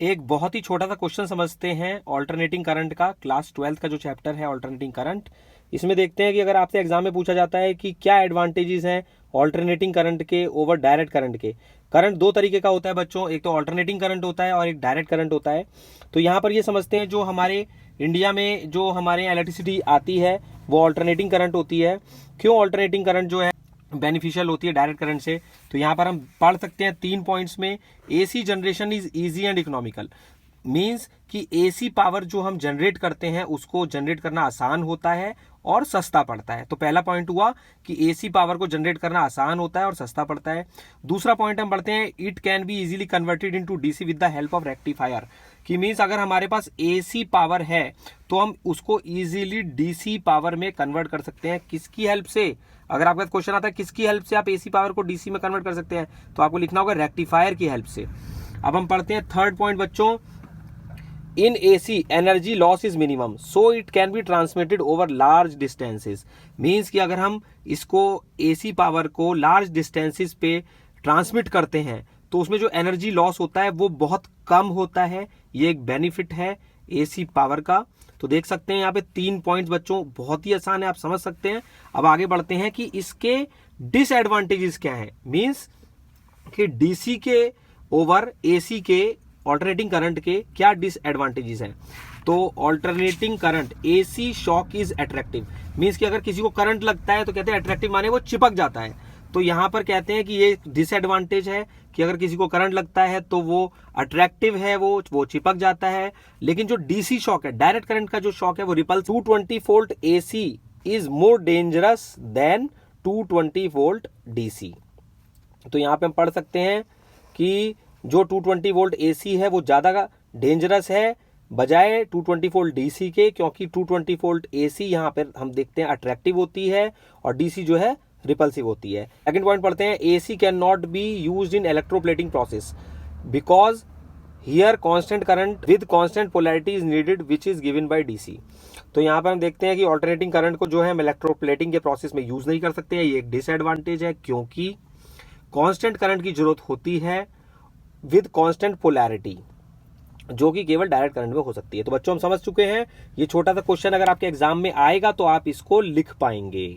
एक बहुत ही छोटा सा क्वेश्चन समझते हैं ऑल्टरनेटिंग करंट का, क्लास 12th का जो चैप्टर है ऑल्टरनेटिंग करंट। इसमें देखते हैं कि अगर आपसे एग्जाम में पूछा जाता है कि क्या एडवांटेजेस हैं ऑल्टरनेटिंग करंट के ओवर डायरेक्ट करंट के। करंट दो तरीके का होता है बच्चों, एक तो ऑल्टरनेटिंग करंट होता है और एक डायरेक्ट करंट होता है। तो यहाँ पर ये समझते हैं जो हमारे इंडिया में जो हमारे इलेक्ट्रिसिटी आती है वो ऑल्टरनेटिंग करंट होती है। क्यों ऑल्टरनेटिंग करंट जो है बेनिफिशियल होती है डायरेक्ट करंट से, तो यहाँ पर हम पढ़ सकते हैं 3 पॉइंट्स में। AC generation is easy and economical, means कि एसी पावर जो हम जनरेट करते हैं उसको जनरेट करना आसान होता है और सस्ता पड़ता है। तो पहला पॉइंट हुआ कि एसी पावर को जनरेट करना आसान होता है और सस्ता पड़ता है। दूसरा पॉइंट हम पढ़ते हैं, it can be easily converted into DC with the help of rectifier, कि मीन्स अगर हमारे पास एसी पावर है तो हम उसको इजीली डीसी पावर में कन्वर्ट कर सकते हैं। किसकी हेल्प से? अगर आपका क्वेश्चन आता है किसकी हेल्प से आप एसी पावर को डीसी में कन्वर्ट कर सकते हैं, तो आपको लिखना होगा रेक्टिफायर की हेल्प से। अब हम पढ़ते हैं थर्ड पॉइंट बच्चों, in AC energy loss is minimum so it can be transmitted over large distances. Means कि अगर हम इसको एसी पावर को लार्ज डिस्टेंसेस पे ट्रांसमिट करते हैं तो उसमें जो एनर्जी लॉस होता है वो बहुत कम होता है। ये एक बेनिफिट है एसी पावर का। तो देख सकते हैं यहाँ पे 3 पॉइंट्स बच्चों, बहुत ही आसान है, आप समझ सकते हैं। अब आगे बढ़ते हैं कि इसके डिसएडवांटेजेस क्या है। मीन्स कि डीसी के ओवर एसी के ऑल्टरनेटिंग करंट के क्या डिसएडवांटेजेस हैं। तो alternating current AC shock is attractive, means कि अगर किसी को करंट लगता है तो कहते हैं अट्रैक्टिव माने वो चिपक जाता है। तो यहां पर कहते हैं कि ये डिसएडवांटेज है कि अगर किसी को करंट लगता है तो वो अट्रैक्टिव है, वो चिपक जाता है। लेकिन जो डीसी शॉक है, डायरेक्ट करंट का जो शॉक है वो repels. 220 volt AC is more dangerous than 220 volt DC. तो यहां पे हम पढ़ सकते हैं कि जो 220 वोल्ट एसी है वो ज्यादा डेंजरस है बजाय 220 वोल्ट डीसी के, क्योंकि 220 वोल्ट एसी यहां पर हम देखते हैं अट्रैक्टिव होती है और डीसी जो है रिपल्सिव होती है। सेकंड पॉइंट पढ़ते हैं, AC can not be used in electroplating process because here constant current with constant polarity is needed which is given by DC. तो यहाँ पर हम देखते हैं कि ऑल्टरनेटिंग करंट को जो है हम इलेक्ट्रोप्लेटिंग के प्रोसेस में यूज नहीं कर सकते हैं। ये एक डिसएडवांटेज है क्योंकि कांस्टेंट करंट की जरूरत होती है विद कांस्टेंट पोलैरिटी, जो कि केवल डायरेक्ट करंट में हो सकती है। तो बच्चों हम समझ चुके हैं। ये छोटा सा क्वेश्चन अगर आपके एग्जाम में आएगा तो आप इसको लिख पाएंगे।